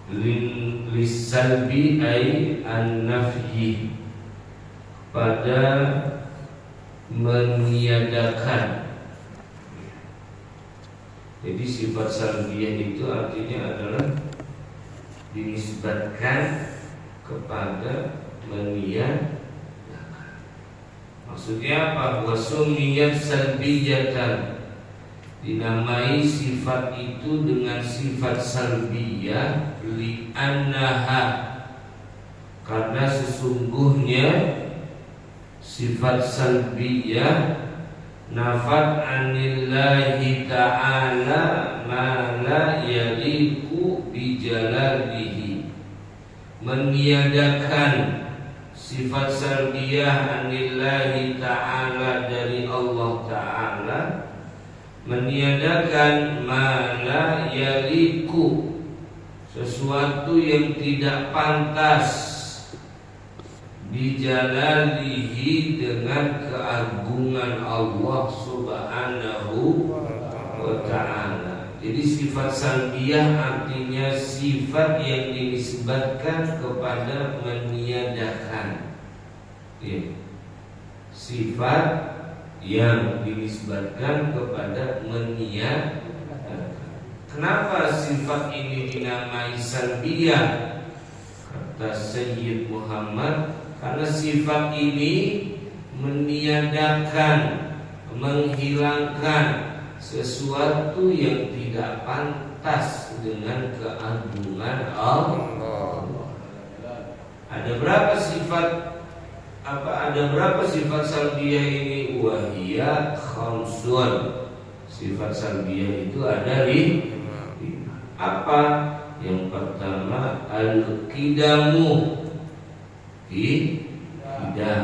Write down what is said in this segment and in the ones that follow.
lisalbi ay an-nafyi, pada meniadakan. Jadi sifat salbiyah itu artinya adalah dinisbatkan kepada meniadakan. Maksudnya apa? Wasumiyat salbiyatan, dinamai sifat itu dengan sifat salbiyah li'annaha, karena sesungguhnya sifat salbiyah nafat anillahi ta'ala ma la yaliku bijalalihi, meniadakan sifat salbiyah anillahi ta'ala dari Allah Ta'ala, meniadakan ma la yaliku, sesuatu yang tidak pantas, bijalalihi, dengan keagungan Allah Subhanahu wa ta'ala. Jadi sifat salbiyah artinya sifat yang dinisbatkan kepada meniadakan, ya. Sifat yang dinisbatkan kepada meniadakan. Kenapa sifat ini dinamai salbiyah? Kata Sayyid Muhammad, karena sifat ini meniadakan, menghilangkan sesuatu yang tidak pantas dengan keagungan Allah. Ada berapa sifat salbiyah ini? Wahiyya khamsun. Sifat salbiyah itu ada 5. Apa? Yang pertama al-qidamu, qidam,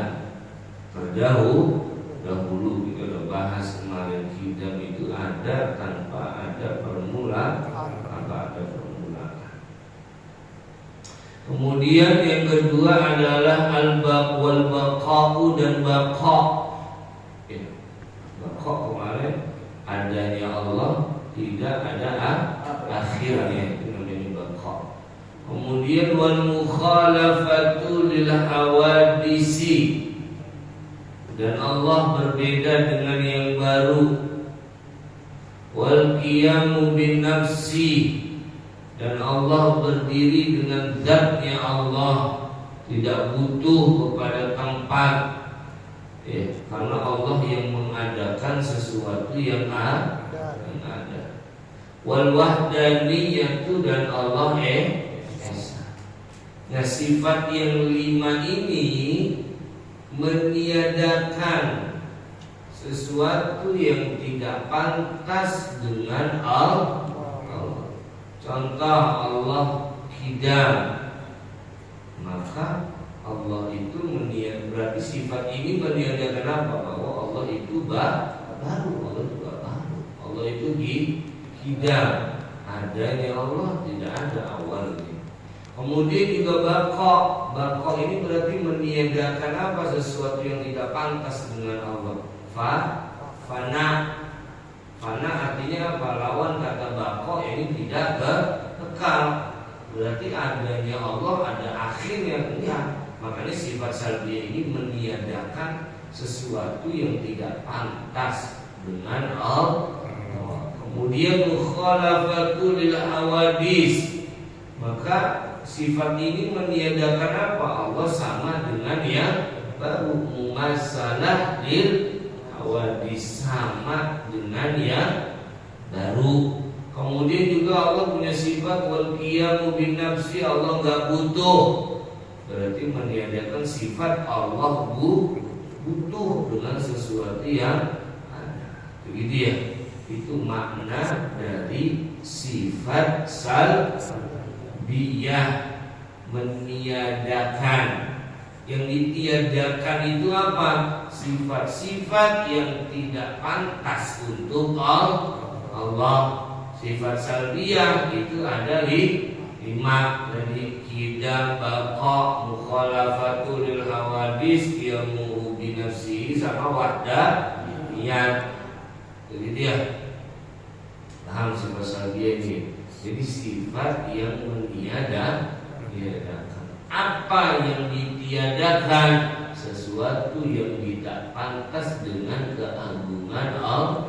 dahulu kita udah bahas kemarin. Qidam itu ada tanpa ada permulaan. Kemudian yang kedua adalah wal baqa'u, dan baqa'. Ya. Baqa' kemarin adanya Allah, tidak ada akhirnya, itu namanya baqa'. Kemudian wal mukhalafatu lil hawadisi, dan Allah berbeda dengan yang baru. Wal qiyamu bin nafsi, dan Allah berdiri dengan zatnya Allah, tidak butuh kepada tempat, ya, karena Allah yang mengadakan sesuatu yang ada. Wal wahdaniyatu, dan Allah esa. Nah, sifat yang 5 ini meniadakan sesuatu yang tidak pantas dengan Allah. Contoh, Allah qidam, maka Allah itu berarti sifat ini meniadakan apa? Bahwa Allah itu baru, Allah juga baru. Allah itu qidam, adanya Allah, tidak ada awalnya. Kemudian juga baqa ini berarti meniadakan apa? Sesuatu yang tidak pantas dengan Allah. Fana artinya apa? Lawan kata baqa ini tidak kekal. Berarti adanya Allah ada akhirnya, enggak. Makanya sifat salbiyah ini meniadakan sesuatu yang tidak pantas dengan Allah. Kemudian mukhalafatu lil hawadis, maka sifat ini meniadakan apa? Allah sama dengan yang baru. Mumasalah lil hawadis, sama dengan yang baru. Kemudian juga Allah punya sifat wal qiyamu bin nafsi, Allah enggak butuh. Berarti meniadakan sifat Allah butuh dengan sesuatu yang ada. Begitu ya. Itu makna dari sifat salbiyah, meniadakan. Yang ditiadakan itu apa? Sifat-sifat yang tidak pantas untuk Allah. Sifat salbiyah itu ada 5, dari qidam, baqa, mukhalafatu lil hawadis, qiyamu bi nafsihi, sama wahdaniyat. Jadi dia. Paham sifat salbiyah ini? Jadi sifat yang meniadakan. Apa yang ditiadakan? Sesuatu yang tidak pantas dengan keagungan Allah.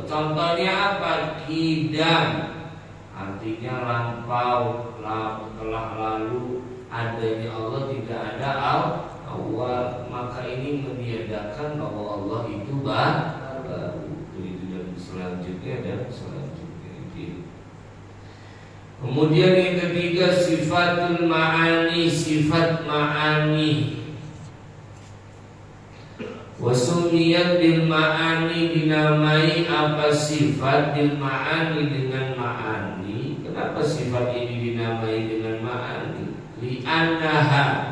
Contohnya apa? Kidam, artinya lampau, telah lalu. Adanya Allah tidak ada awal, maka ini meniadakan bahwa Allah itu baru. Itu dan selanjutnya dan selanjutnya itu. Kemudian yang ketiga sifatul ma'ani, sifat ma'ani. Wasumiyat bil ma'ani, dinamai apa sifat bil ma'ani dengan ma'ani. Kenapa sifat ini dinamai dengan ma'ani? Li'annaha,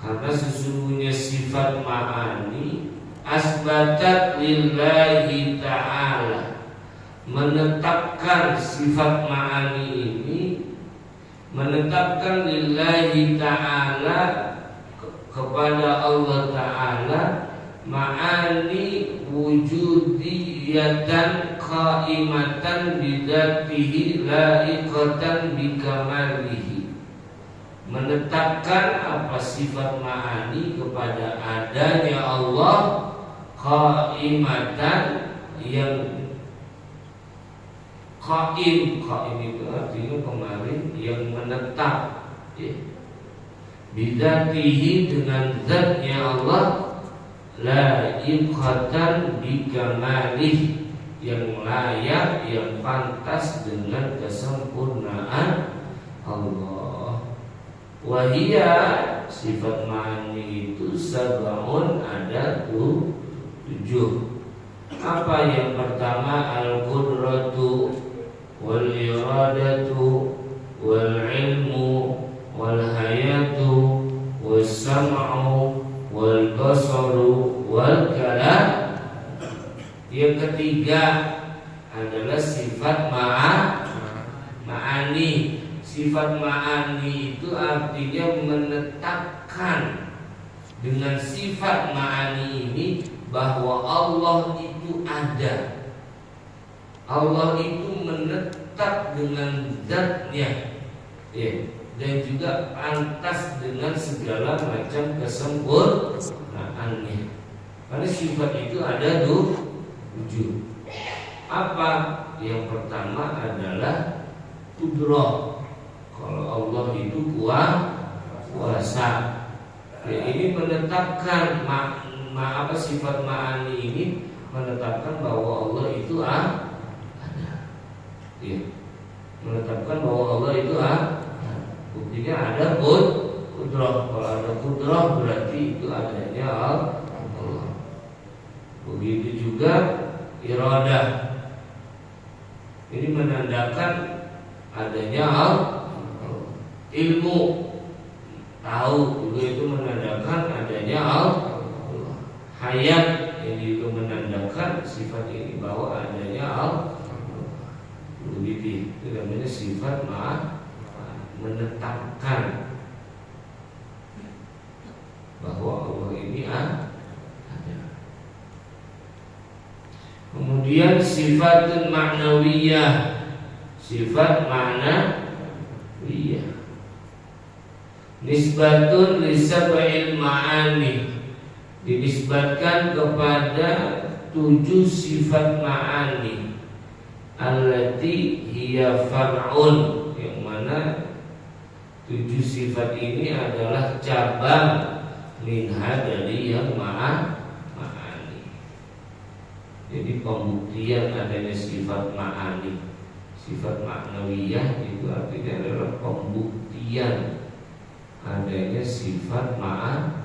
karena sesungguhnya sifat ma'ani asbatat lillahi ta'ala, menetapkan sifat ma'ani ini, menetapkan lillahi ta'ala kepada Allah Ta'ala ma'ani wujudiyatan qaimatan bidatihi la'iqatan bikamalihi, menetapkan apa sifat ma'ani kepada adanya Allah qaimatan, yang qaim itu artinya kemarin yang menetap ya. Bidatihi dengan zatnya Allah, la'iqatan bikamalih, yang layak, yang pantas dengan kesempurnaan Allah. Wahia, sifat ma'ani itu sab'un, ada 7. Apa yang pertama? Al-qudratu wal iradatu wal ilmu wal hayatu was sam'u wal basaru wal kalam. Yang ketiga adalah sifat ma'ani. Sifat ma'ani itu artinya menetapkan dengan sifat ma'ani ini bahwa Allah itu ada. Allah itu menetap dengan zatnya ya, dan juga pantas dengan segala macam kesempurnaannya. Karena sifat itu ada 7. Apa? Yang pertama adalah qudrah. Kalau Allah itu kuasa. Ya, ini menetapkan apa sifat ma'ani ini, menetapkan bahwa Allah itu ada. Ya. Menetapkan bahwa Allah itu buktinya ada qudrah. Kalau ada qudrah berarti itu adanya Allah. Begitu juga iradah. Ini menandakan adanya Allah. Ilmu, tahu, juga itu menandakan adanya Allah. Hayat, ini juga menandakan sifat ini bahwa adanya Allah. Begitu, itu namanya sifat menetapkan bahwa Allah ini ada. Kemudian sifatun ma'nawiyah, sifat ma'nawiyah. Nisbatun lisab'il ma'ani, dinisbatkan kepada 7 sifat ma'ani. Allati hiya far'un, yang mana 7 sifat ini adalah cabang minha dari yang ma'ani. Jadi pembuktian adanya sifat ma'ani, sifat ma'nawiyah itu artinya adalah pembuktian adanya sifat ma'ani.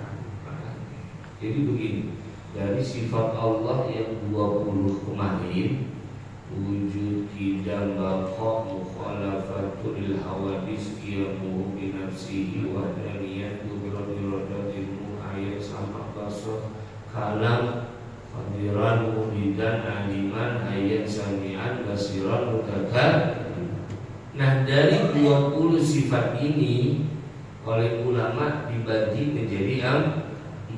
Jadi begini, dari sifat Allah yang 20 kemarin, wujud, qidam, baqa, mukhalafatul hawadis, qiyamuhu bi nafsihi, wahdaniyatu biradatihi, ayat, sama, basar, kalam, qadiran, mubidan, aliman, ayat, sami'an, basiran, mutakan. Nah, dari 20 sifat ini oleh ulama dibagi menjadi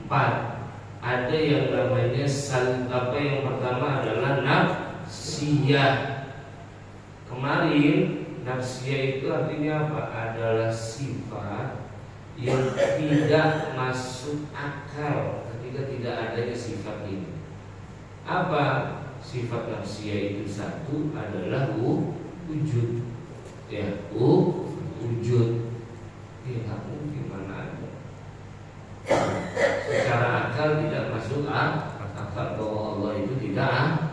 4. Ada yang namanya yang pertama adalah nafsiyah. kemarin, nafsiyah itu artinya apa? Adalah sifat yang tidak masuk akal ketika tidak adanya sifat ini. Apa sifat nafsiyah itu? Satu adalah wujud, ya, wujud. Ya, nggak mungkin, mana ada. Secara akal tidak masuk akal bahwa Allah itu tidak